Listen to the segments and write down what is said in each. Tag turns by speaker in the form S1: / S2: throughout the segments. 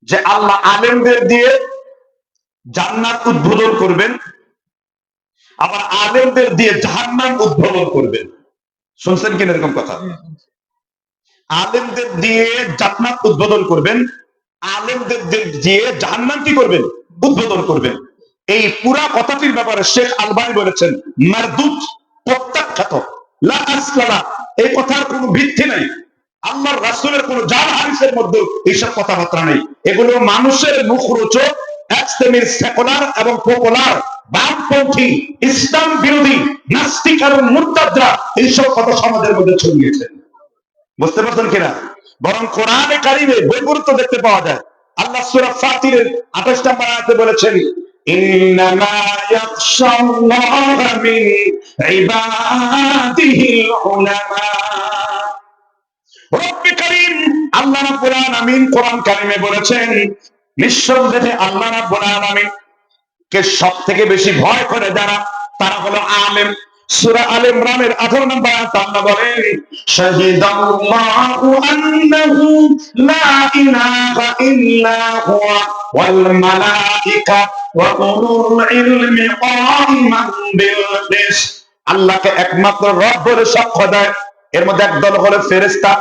S1: যে আল্লাহ আলেমদের দিয়ে জান্নাত উদ্বোধন করবেন, আবার আলেমদের দিয়ে জাহান্নাম উদ্বোধন করবেন। শুনছেন কিনা এরকম কথা? আলেমদের দিয়ে জান্নাত উদ্বোধন করবেন, আলেমদের দিয়ে জাহান্নাম কি করবেন? উদ্বোধন করবেন। এই পুরা কথাটির ব্যাপারে শেখ আলবানী বলেছেন মারদুদ, প্রত্যাখ্যাত, লা আসলালা, এই কথার কোনো ভিত্তি নাই। আল্লাহর রাসূলের কোন জাল হাদিসের মধ্যে এইসব কথাবার্তা নেই। এগুলো মানুষের মুখরোচক এক্সট্রিমির সেকুলার এবং পপুলার বামপন্থী ইসলাম বিরোধী নাস্তিক এবং মুরতাদরা এইসব কথা সমাজের মধ্যে ছড়িয়েছে। বুঝতে পারছেন কিনা? বরং কোরআনে কারিমে বৈপরীত্য দেখতে পাওয়া যায়। আল্লাহ সূরা ফাতিরের 28 নম্বর আয়াতে বলেছেন ইন্নামা ইয়াখশাল্লাহা মিন ইবাদিহিল উলামা। রব্বে কারীম আল্লাহ রাব্বুল আলামিন কোরআন কারিমে বলেছেন নিঃসন্দেহে আল্লাহ রাব্বুল আলামিন কে সবথেকে বেশি ভয় করে যারা, তারা হলো আলেম। সূরা আলে ইমরানের 18 নম্বর আয়াত আল্লাহ বলেন শাহিদাল্লাহু আন্নাহু লা ইলাহা ইল্লা হুয়া ওয়াল মালাইকা ওয়া উলুল ইলমি কাইমান বিল কিসত। আল্লাহকে একমাত্র রব বলে সাক্ষ্য দেয়। এর মধ্যে একদল হলো ফেরেশতা,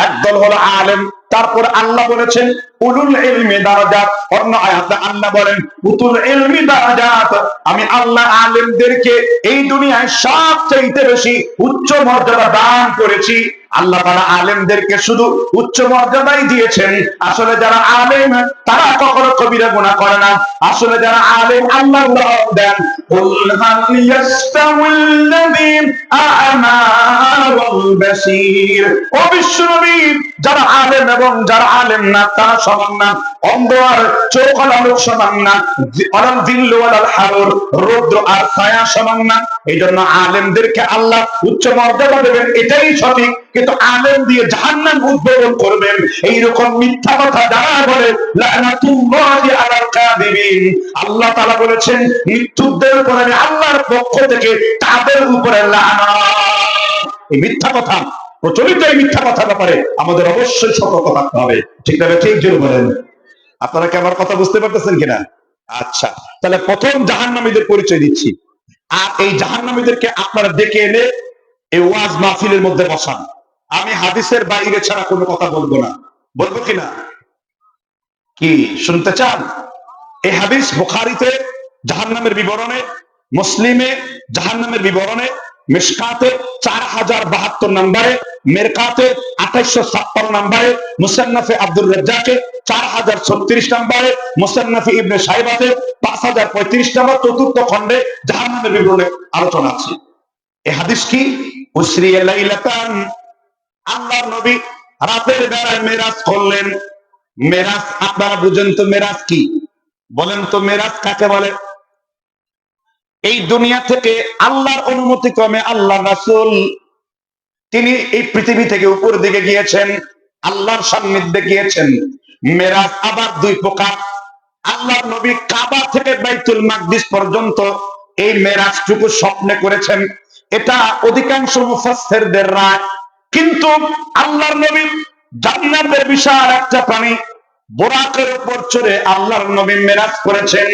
S1: একদল হলো আলেম। তারপর আল্লাহ বলেছেন উলুল ইলমি দারাজাত। অন্য আয়াতে আল্লাহ বলেন উতুল ইলমি দারাজাত, আমি আল্লাহ আলেমদেরকে এই দুনিয়ায় সবচেয়ে বেশি উচ্চ মর্যাদা দান করেছি। আল্লাহ তাআলা আলেমদেরকে শুধু উচ্চ মর্যাদাই দিয়েছেন। আসলে যারা আলেম তারা কখনো কবিরা গুনাহ করে না। আসলে যারা আলেম আল্লাহ দেন কুল হাল ইয়াস্তাউল্লাযীন আ'মা ওয়াল বাসীর। ও বিশ্বনবী, যারা আলেম এবং যারা আলেম না তারা সমান না। অন্ধ আর চোখওয়ালা লোক সমান না। ওয়ালাল যিল্লু ওয়ালাল হারুর, রৌদ্র আর ছায়া সমান না। এই জন্য আলেমদেরকে আল্লাহ উচ্চ মর্যাদা দেবেন, এটাই সঠিক। কিন্তু আলেম দিয়ে জাহান্নাম উদ্বোধন করবেন, এইরকম মিথ্যা কথা যারা বলে লানাতুল্লাহি আলাল কাযিবিন। আল্লাহ তাআলা বলেছেন মিথ্যুকদের উপরে আমি আল্লাহর পক্ষ থেকে তাদের উপরে লানত। এই মিথ্যা কথা, প্রচলিত এই মিথ্যা কথার ব্যাপারে আমাদের অবশ্যই সতর্ক থাকতে হবে। ঠিক তবে ঠিক জোর বলেন। আপনারা কি আমার কথা বুঝতে পারতেছেন কিনা? আচ্ছা, তাহলে প্রথম জাহান্নামীদের পরিচয় দিচ্ছি। আর এই জাহান্নামীদেরকে আপনারা ডেকে এনে এই ওয়াজ মাহফিলের মধ্যে বসান। আমি হাদিসের বাইরে ছাড়া কোনো কথা বলবো না। বলবো কিনা? কি শুনতে চান? এই হাদিস বুখারীতে জাহান্নামের বিবরণে, মুসলিমে জাহান্নামের বিবরণে, মিশকাতে 4072 নম্বরে, মেরকাতে 2856 নম্বরে, মুসান্নাফে আব্দুর রাজ্জাকে 4036 নম্বরে, মুসান্নাফে ইবনে শাইবাতে 5035 নম্বর, চতুর্থ খণ্ডে জাহান্নামের বিবরণে আলোচনা আছে। এই হাদিস কি? উসরিয়া লাইলাতান, আল্লাহর নবী রাতের বেলায় মেরাজ করলেন। মেরাজ আপনারা বুঝেন তো মেরাজ কি? বলেন তো মেরাজ কাকে বলে? এই দুনিয়া থেকে আল্লাহর অনুমতি ক্রমে আল্লাহর রাসূল তিনি এই পৃথিবী থেকে উপর দিকে গিয়েছেন, আল্লাহর সান্নিধ্যে গিয়েছেন। মেরাজ আবার দুই প্রকার। আল্লাহর নবী কাবা থেকে বাইতুল মাকদিস পর্যন্ত এই মেরাজটুকু স্বপ্নে করেছেন, এটা অধিকাংশ মুফাসসিরদের রায়। কিন্তু আল্লাহর নবী জান্নাতের বিশাল একটা প্রাণী বোরাকের উপর চড়ে আল্লাহর নবী মেরাজ করেছেন।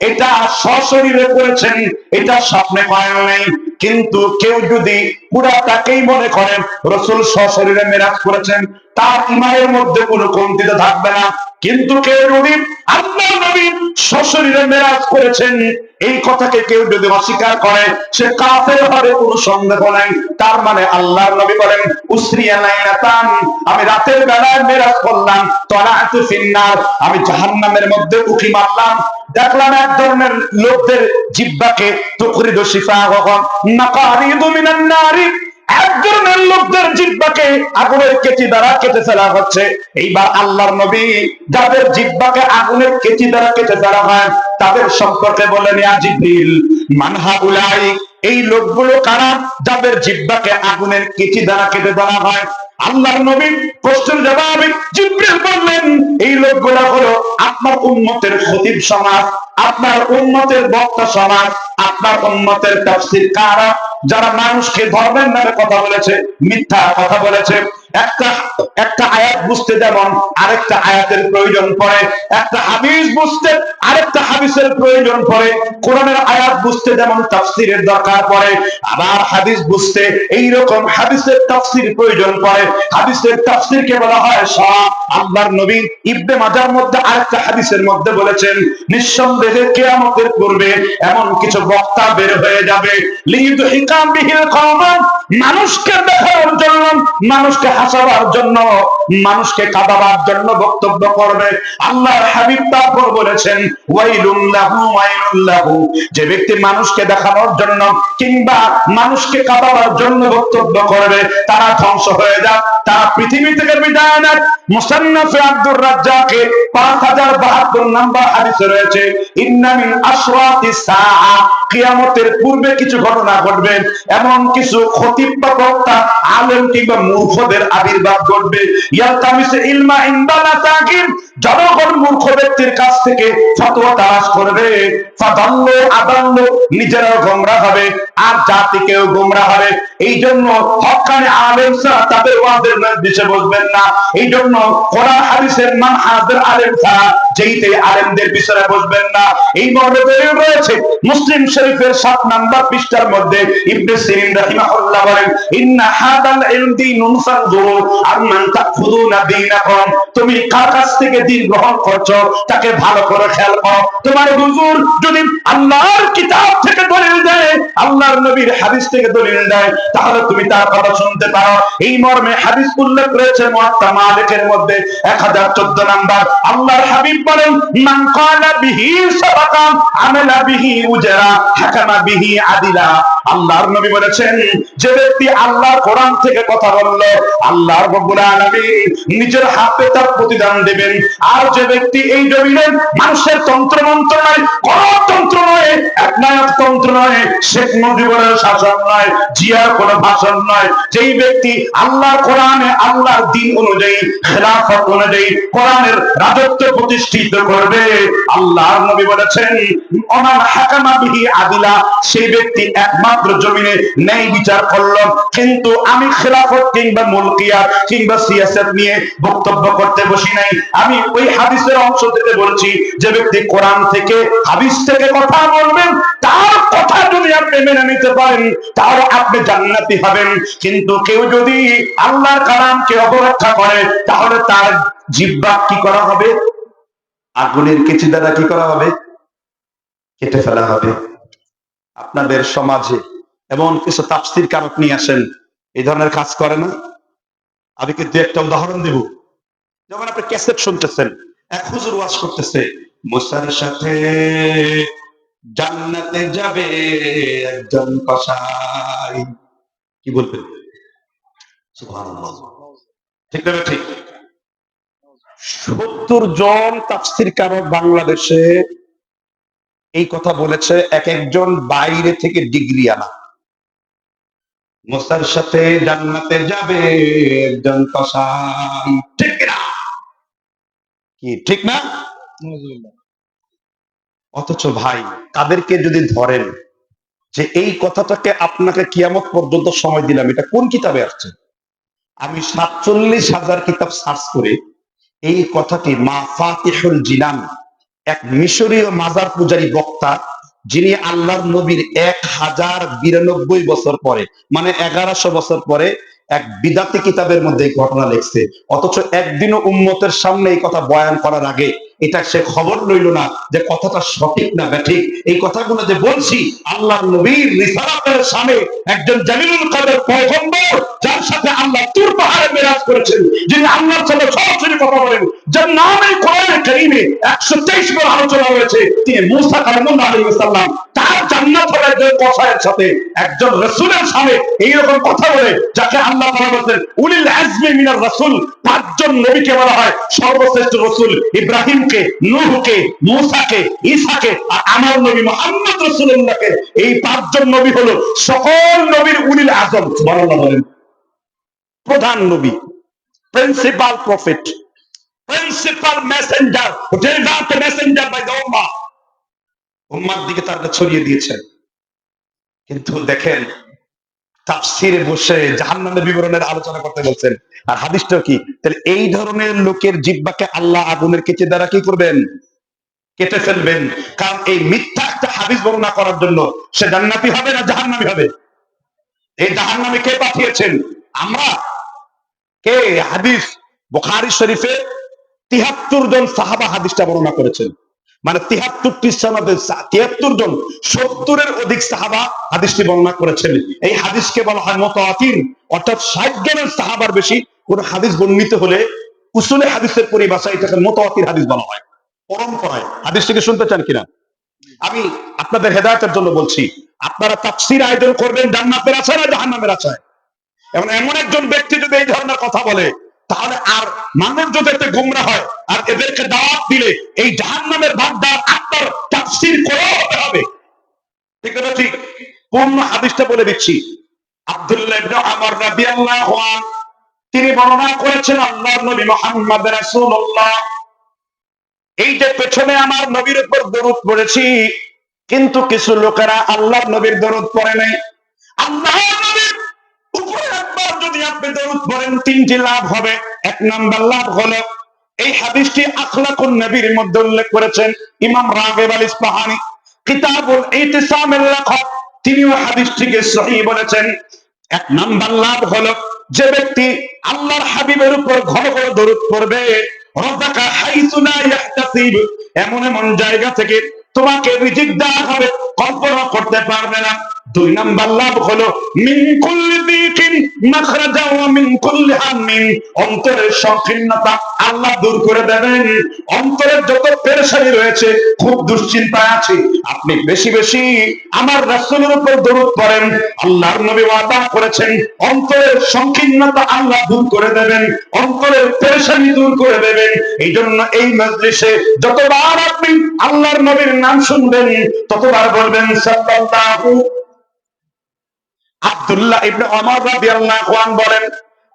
S1: এটা সশরীরে করেছেন, এটা স্বপ্নে করেন নাই। কিন্তু কেউ যদি পুরাটাকেই মনে করেন রাসূল সশরীরে মেরাজ করেছেন, তার ঈমানের মধ্যে কোনো কমতিতে থাকবে না। কিন্তু কেউ যদি আল্লাহর নবী সশরীরে মেরাজ করেছেন এই কথাকে কেউ যদি অস্বীকার করে সে কাফের হবে, কোনো সন্দেহ নাই। তার মানে আল্লাহর নবী বলেন উসরিয়া লাইলাতান, আমি রাতের বেলায় মেরাজ করলাম, তলাআতু ফিন্নার, আমি জাহান্নামের মধ্যে উঁকি মারলাম। দেখলাম এক ধরনের লোকদের জিহ্বাকে তুখরিদু শিফাআহুম মাকারিদু মিনান নারি, এক ধরনের লোকদের জিহ্বাকে আগুনের কেচি দ্বারা কেটে ফেলা হচ্ছে। এইবার আল্লাহর নবী যাদের জিহ্বাকে আগুনের কেচি দ্বারা কেটে ফেলা হয় তাদের সম্পর্কে বলেন ইয়া জিবরিল মান হাউলাই, এই লোকগুলো কারা যাদের জিহ্বাকে আগুনের কেচি দ্বারা কেটে ফেলা হয়? আল্লাহর নবী প্রশ্নের জবাবে জিবরিল বললেন এই লোকগুলো হলো আপনার উম্মতের খতিব সমাজ, আপনার উম্মতের বক্তা সমাজ, আপনার উম্মতের তাফসীরকার, যারা মানুষকে ধর্মের নামে কথা বলেছে, মিথ্যা কথা বলেছে। একটা একটা আয়াত বুঝতে যেমন আরেকটা আয়াতের প্রয়োজন পড়ে, একটা হাদিস বুঝতে আরেকটা হাদিসের প্রয়োজন পড়ে, কোরআনের আয়াত বুঝতে যেমন তাফসীরের দরকার পড়ে, আবার হাদিস বুঝতে এইরকম হাদিসের তাফসীর প্রয়োজন পড়ে। হাদিসের তাফসীরকে বলা হয় শাহ। আল্লাহর নবী ইবনে মাজার মধ্যে আরেকটা হাদিসের মধ্যে বলেছেন, নিঃসন্দেহে কিয়ামতের পূর্বে এমন কিছু বক্তা বের হয়ে যাবে, লিইদহিকা বিহিল কওম, মানুষকে দেখানোর জন্য, মানুষকে হাসাবার জন্য, মানুষকে কাঁদাবার জন্য বক্তব্য করবে। আল্লাহর হাবিব তারপর বলেছেন, ওয়াইলুল লাহু ওয়াইলুল লাহু, যে ব্যক্তি মানুষকে দেখানোর জন্য কিংবা মানুষকে কাঁদাবার জন্য বক্তব্য করবে, তারা ধ্বংস হয়ে যাক, তারা পৃথিবী থেকে বিদায় নেয়। মুসান্নাফে আব্দুর রাজ্জাকে 5072 নম্বর হাদিসে রয়েছে, ইন্না মিন আশরাতিস সাআ, কিয়ামতের পূর্বে কিছু ঘটনা ঘটবে, এমন কিছু খতিব বা বক্তা, আলেম কিংবা মূর্খদের আবির্ভাব ঘটবে। ইয়ালতামিসু ইলমা ইনদাল আতাকির, জনগণ মূর্খ ব্যক্তির কাছ থেকে ফতোয়া তালাশ করবে। ফাদাল্লু আদাল্লু, নিজেরাও গোমরাহ হবে আর জাতিকেও গোমরাহ হবে। এই জন্য হক্কানি আলেম ছাড়া তাদের ওয়াজের মজলিসে বসবেন না। এই জন্য কোরআন হাদিসের মানহাজের আলেম ছাড়া যেইতে আলেমদের পিছনে বসবেন না। এই মর্মে দলিল রয়েছে মুসলিম শরীফের 7 নম্বর পৃষ্ঠার মধ্যে, ইবনে সিরিন রাহিমাহুল্লাহ বলেন, ইন্না হাদাল ইলম দীনুন ফানজুরু আম্মান তাখুযুনা দীনাকুম, তুমি কার কাছ থেকে দ্বীন গ্রহণ করছো তাকে ভালো করে খেয়াল করো। তোমার হুজুর যদি আল্লাহর কিতাব থেকে দলিল দেয়, আল্লাহর নবীর হাদিস থেকে দলিল দেয়, তাহলে তুমি তার কথা শুনতে পারো। এই মর্মে হাদিস উল্লেখ রয়েছে মুয়াত্তা মালিকের মধ্যে 1014 নম্বর। আল্লাহর হাবিব বলেন, মান ক্বালা বিহি সাবাকাম আমালা বিহি উজরা হাকামা বিহি আদিলা। আল্লাহর নবী বলেছেন, যে ব্যক্তি আল্লাহর কোরআন থেকে কথা বলল, আল্লাহর রাব্বুল আলামিন নিজের হাতে তার প্রতিদান দেবেন। আর যে ব্যক্তি এই জমিনের মানুষের তন্ত্রমন্ত্র নয়, গণতন্ত্র নয়, একনায়কতন্ত্র নয়, শেখ মুজিবের শাসন নয়, জিয়ার কোনো ভাষণ নয়, যেই ব্যক্তি আল্লাহর কোরআনে আল্লাহর দ্বীন অনুযায়ী, খেলাফত অনুযায়ী কোরআনের রাজত্ব প্রতিষ্ঠিত করবে, আল্লাহর নবী বলেছেন, ওমান হাকামা বিহি আদিলা, সেই ব্যক্তি একমাত্র জমিনে ন্যায় বিচার করলো। কিন্তু আমি খেলাফত কিংবা মুলকিয়াত কিংবা সিয়াসত নিয়ে বক্তব্য করতে বসি নাই। আমি ওই হাদিসের অংশ থেকে বলছি, যে ব্যক্তি কোরআন থেকে হাদিস থেকে কথা বলবেন, তার কথা যদি আপনি মেনে নিতে পারেন, তাহলে আপনি জান্নাতি হবেন। কিন্তু কেউ যদি আল্লাহর কালামকে অবরক্ষা করে, তাহলে তার জিহ্বা কি করা হবে? আগুনের কেচি দ্বারা কি করা হবে? কেটে ফেলা হবে। আপনাদের সমাজে এমন কিছু তাফসীর কারক নিয়ে আসেন, এই ধরনের কাজ করে না? আমি কিন্তু একটা উদাহরণ দেব। যখন আপনি ক্যাসেট শুনতেছেন, এক হুজুর ওয়াজ করতেছে, মুসার সাথে জান্নাতে যাবে একজন কসাই, কি বলবেন? সুবহানাল্লাহ। ঠিক না? ঠিক। 70 জন তাফসীর কারক বাংলাদেশে এই কথা বলেছে, এক একজন বাইরে থেকে ডিগ্রি আনা। মুসার সাথে জান্নাতে যাবে একজন কসাই, ঠিক না? কি ঠিক না? অথচ ভাই, তাদেরকে যদি ধরেন যে এই কথাটাকে আপনাকে কিয়ামত পর্যন্ত সময় দিলাম, এটা কোন কিতাবে আসছে? আমি 47,000 কিতাব সার্চ করে এই কথাটি মাফাতিহুল জিনান, এক মিশরীয় মাজার পূজারী বক্তা, যিনি আল্লাহর নবীর 1092 বছর পরে, মানে 1100 বছর পরে এক বিদাতি কিতাবের মধ্যে এই ঘটনা লিখছে। অথচ একদিনও উম্মতের সামনে এই কথা বয়ান করার আগে এটা সে খবর লইল না যে কথাটা সঠিক না ব্যাঠিক। এই কথাগুলো যে বলছি, আল্লাহর নবীর রিসালাতের সামনে একজন জালিলুল কদর পয়গম্বর, যার সাথে আল্লাহ তুর পাহাড়ে মেরাজ করেছেন, যিনি আল্লাহর সাথে সরাসরি কথা বলেন, যার নামে কোরআনে কারীমে 123 বার আলোচনা হয়েছে, তিনি মুসা কালিমুল্লাহ আলাইহিস সালাম। তার জান্নাত হবে একজন কসাইয়ের সাথে, একজন রাসূলের সামনে এইরকম কথা বলে, যাকে আল্লাহ তাআলা বলেন উলিল আজমি মিনার রাসূল। 5 জন নবীকে বলা হয় সর্বশ্রেষ্ঠ রাসূল, ইব্রাহিমকে, নূহকে, মূসাকে, ঈসাকে, আর আমার নবী মুহাম্মদ রাসূলুল্লাহকে। এই 5 জন নবী হলো সকল নবীর উলিল আজম, সুবহানাল্লাহ বলেন। প্রধান নবী, principal prophet, principal messenger, delivered the messenger by the উম্মাহ, উম্মার দিকে তারা ছড়িয়ে দিয়েছেন। কিন্তু দেখেন, তাফসিরে বসে জাহান্নামের বিবরণের আলোচনা করতে বলছেন। আর হাদিসটা কি? তাহলে এই ধরনের লোকের জিহ্বাকে আল্লাহ আগুনের কেচি দ্বারা কি করবেন? কেটে ফেলবেন। কারণ এই মিথ্যা একটা হাদিস বর্ণনা করার জন্য সে জান্নাতি হবে না জাহান্নামী হবে? এই জাহান্নামে কে পাঠিয়েছেন? আমরা? কে? হাদিস বুখারী শরীফে ৭৩ জন সাহাবা হাদিসটা বর্ণনা করেছেন। মানে ৭৩টি সনদে ৭৩ জন, ৭০-এর অধিক সাহাবা হাদিসটি বর্ণনা করেছেন। এই হাদিসকে বলা হয় মুতাওয়াতির, অর্থাৎ ৬০ জনের সাহাবার বেশি কোন হাদিস বর্ণিত হলে উসুলে হাদিসের পরিভাষায় এটাকে মুতাওয়াতির হাদিস বলা হয়। পরম্পরায় হাদিসটিকে শুনতে চান কিনা? আমি আপনাদের হেদায়েতের জন্য বলছি, আপনারা তাফসীর আয়োজন করবেন জান্নাতের আশায় না জাহান্নামের আশায়? এমন একজন ব্যক্তি যদি এই ধরনের কথা বলে, তাহলে আর মানুষ যদি এতে গোমরা হয় আর এদেরকে দাওয়াত দিলে এই জাহান্নামের ভাগদার আপনার তাফসীর করতে হবে। ঠিক না ঠিক? পূর্ণ হাদিসটা বলে দিচ্ছি। আব্দুল্লাহ ইবনে ওমর রাদিয়াল্লাহু আনহু তিনি বর্ণনা করেছেন, আল্লাহর নবী মুহাম্মদ রাসূলুল্লাহ এই যে পেছনে আমার নবীর উপর দরুদ পড়েছি, কিন্তু কিছু লোকেরা আল্লাহর নবীর দরুদ পড়ে নাই। আল্লাহর নবীর উপরে একবার যদি আপনি দরুদ পড়েন 3টি লাভ হবে। 1 নাম্বার লাভ হলো, এই হাদিসটি আখলাকুন নবীর মধ্যে উল্লেখ করেছেন ইমাম রাগিব আল ইসফাহানি কিতাবুল ইতিসামের লেখক, তিনিও হাদিসটিকে সহিহ বলেছেন। 1 নাম্বার লাভ হলো, যে ব্যক্তি আল্লাহর হাবিবের উপর ঘন ঘন দরুদ পড়বে, রাযাকা হাইসু লা ইয়াহতাসিব, এমন এমন জায়গা থেকে তোমাকে রিজিক দেওয়া হবে, কল্পনা করতে পারবে না। 2 নাম্বার লাভ হলো, মিন কুল্লি দিকিন মাখরাজা ওয়া মিন কুল্লি হামিন, অন্তরের সংকীর্ণতা আল্লাহ দূর করে দেবেন। অন্তরের যত পেরেশানি রয়েছে, খুব দুশ্চিন্তায় আছে, আপনি বেশি বেশি আমার রাসূলের উপর দরুদ পড়েন, আল্লাহর নবী ওয়াদা করেছেন অন্তরের সংকীর্ণতা আল্লাহ দূর করে দেবেন, অন্তরের পেরেশানি দূর করে দেবেন। এই জন্য এই মজলিসে যতবার আপনি আল্লাহর নবীর নাম শুনবেন, ততবার বলবেন সাল্লাল্লাহু। আব্দুল্লাহ ইবনে ওমর রাদিয়াল্লাহু আনহু বলেন,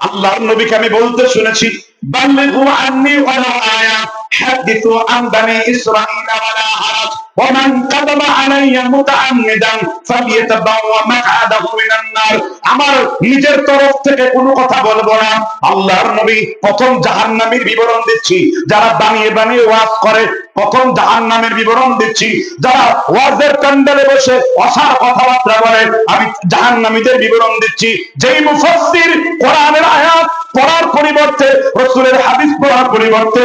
S1: আল্লাহর নবীকে আমি বলতে শুনেছি, বাল্লিগু আন্নী ওয়ালা আয়া, হাদিসু আন বানি ইসরাঈল ওয়ালা হারাজ, ওয়া মান কাযাবা আলাইয়া মুতাআম্মিদান ফালিয়াতাবাওয়া মাকআদাহু মিনান নার। আমার নিজের তরফ থেকে কোনো কথা বলবো না। আল্লাহর নবী প্রথম জাহান্নামের বিবরণ দিচ্ছি, যারা বানিয়ে বানিয়ে ওয়াজ করে, প্রথম জাহান্নামের বিবরণ দিচ্ছি, যারা ওয়াজের প্যান্ডেলে বসে অসার কথাবার্তা বলে, আমি জাহান্নামীদের বিবরণ দিচ্ছি। যেই মুফাসসির কোরআনের আয়াত পড়ার পরিবর্তে, রাসূলের হাদিস পড়ার পরিবর্তে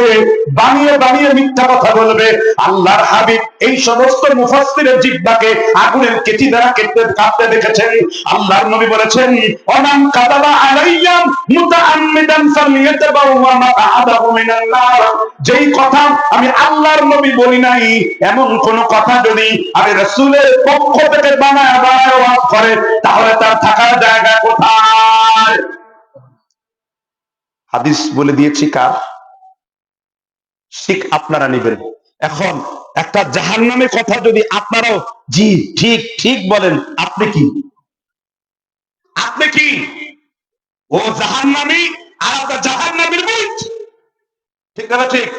S1: বানিয়ে বানিয়ে মিথ্যা কথা বলবে, আল্লাহর হাবিব এই সমস্ত মুফাসসিরের জিহ্বাকে আগুনের কেচি দ্বারা কাটতে দেখেছেন। আল্লাহর নবী বলেছেন, ওমান কাযাবা আলাইয়া মুতাআম্মিদান ফালিয়াতাবাওয়া মাকআদাহু মিনান নার। যেই কথা আমি আল্লাহর নবী বলি নাই, এমন কোন কথা যদি আমি রাসূলের পক্ষ থেকে বানায় বানায় ওয়াজ করে, তাহলে তার থাকার জায়গা কোথায়? হাদিস বলে দিয়েছি কার? শিখ আপনারা নেবেন। এখন একটা জাহান্নামের কথা যদি আপনারাও জি ঠিক ঠিক বলেন, আপনি কি? আপনি কি? ও জাহান্নামী আর আপনার জাহান্নামীর মুখ, ঠিক না ঠিক?